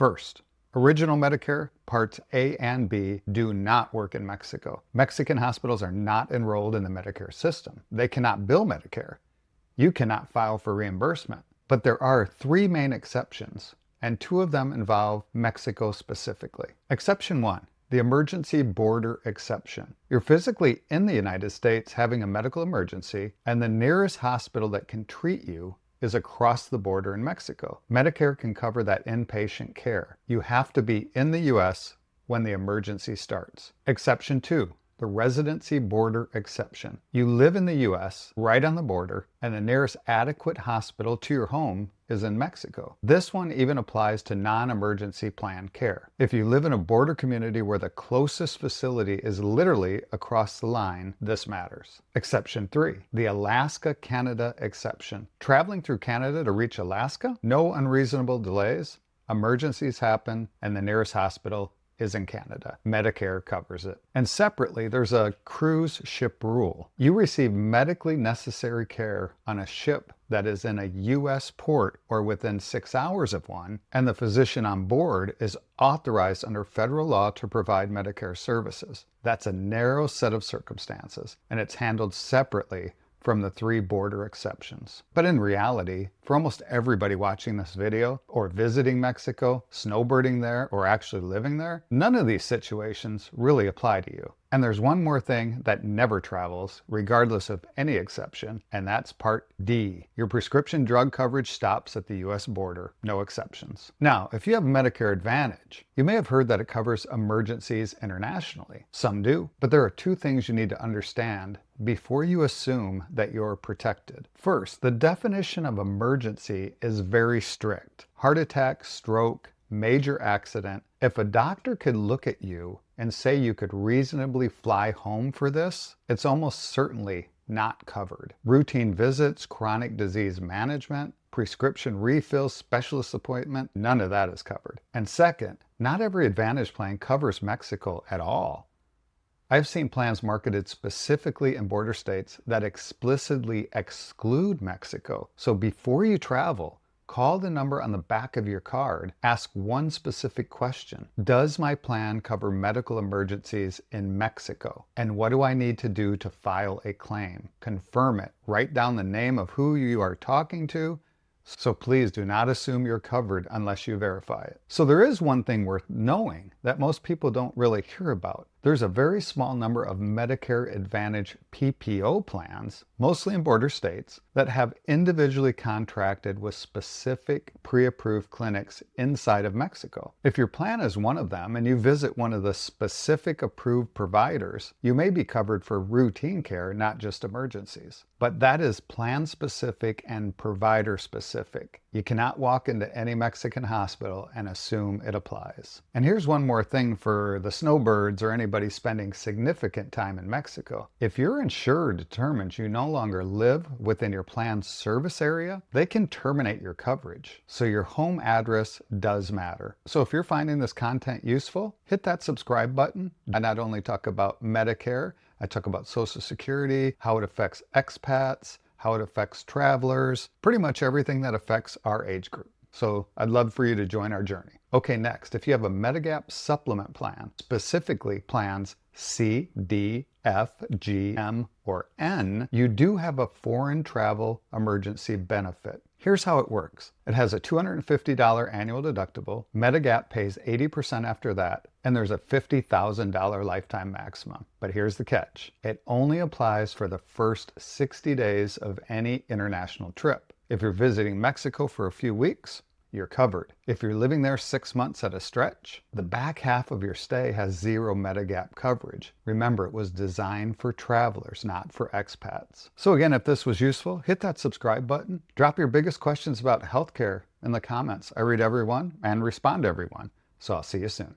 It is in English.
First, original Medicare Parts A and B do not work in Mexico. Mexican hospitals are not enrolled in the Medicare system. They cannot bill Medicare. You cannot file for reimbursement. But there are three main exceptions, and two of them involve Mexico specifically. Exception 1. The emergency border exception. You're physically in the United States having a medical emergency, and the nearest hospital that can treat you is across the border in Mexico. Medicare can cover that inpatient care. You have to be in the U.S. when the emergency starts. Exception 2. The residency border exception. You live in the U.S. right on the border, and the nearest adequate hospital to your home is in Mexico. This one even applies to non-emergency plan care. If you live in a border community where the closest facility is literally across the line, this matters. Exception 3, the Alaska-Canada exception. Traveling through Canada to reach Alaska? No unreasonable delays. Emergencies happen, and the nearest hospital is in Canada. Medicare covers it. And separately, there's a cruise ship rule. You receive medically necessary care on a ship that is in a U.S. port or within 6 hours of one, and the physician on board is authorized under federal law to provide Medicare services. That's a narrow set of circumstances, and it's handled separately from the three border exceptions. But in reality, for almost everybody watching this video, or visiting Mexico, snowbirding there, or actually living there, none of these situations really apply to you. And there's one more thing that never travels, regardless of any exception, and that's Part D. Your prescription drug coverage stops at the U.S. border, no exceptions. Now, if you have Medicare Advantage, you may have heard that it covers emergencies internationally. Some do, but there are two things you need to understand before you assume that you're protected. First, the definition of emergency is very strict. Heart attack, stroke, major accident. If a doctor could look at you and say you could reasonably fly home for this, it's almost certainly not covered. Routine visits, chronic disease management, prescription refills, specialist appointment, none of that is covered. And second, not every Advantage plan covers Mexico at all. I've seen plans marketed specifically in border states that explicitly exclude Mexico. So before you travel, call the number on the back of your card. Ask one specific question. Does my plan cover medical emergencies in Mexico? And what do I need to do to file a claim? Confirm it. Write down the name of who you are talking to. So please do not assume you're covered unless you verify it. So there is one thing worth knowing that most people don't really hear about. There's a very small number of Medicare Advantage PPO plans, mostly in border states, that have individually contracted with specific pre-approved clinics inside of Mexico. If your plan is one of them and you visit one of the specific approved providers, you may be covered for routine care, not just emergencies. But that is plan specific and provider specific. You cannot walk into any Mexican hospital and assume it applies. And here's one more thing for the snowbirds or anybody spending significant time in Mexico. If your insurer determines you no longer live within your plan's service area, they can terminate your coverage. So your home address does matter. So if you're finding this content useful, hit that subscribe button. I not only talk about Medicare, I talk about Social Security, how it affects expats, how it affects travelers, pretty much everything that affects our age group. So I'd love for you to join our journey. Okay, next, if you have a Medigap supplement plan, specifically plans C, D, F, G, M, or N, you do have a foreign travel emergency benefit. Here's how it works. It has a $250 annual deductible. Medigap pays 80% after that, and there's a $50,000 lifetime maximum. But here's the catch. It only applies for the first 60 days of any international trip. If you're visiting Mexico for a few weeks, you're covered. If you're living there 6 months at a stretch, the back half of your stay has zero Medigap coverage. Remember, it was designed for travelers, not for expats. So again, if this was useful, hit that subscribe button. Drop your biggest questions about healthcare in the comments. I read everyone and respond to everyone. So I'll see you soon.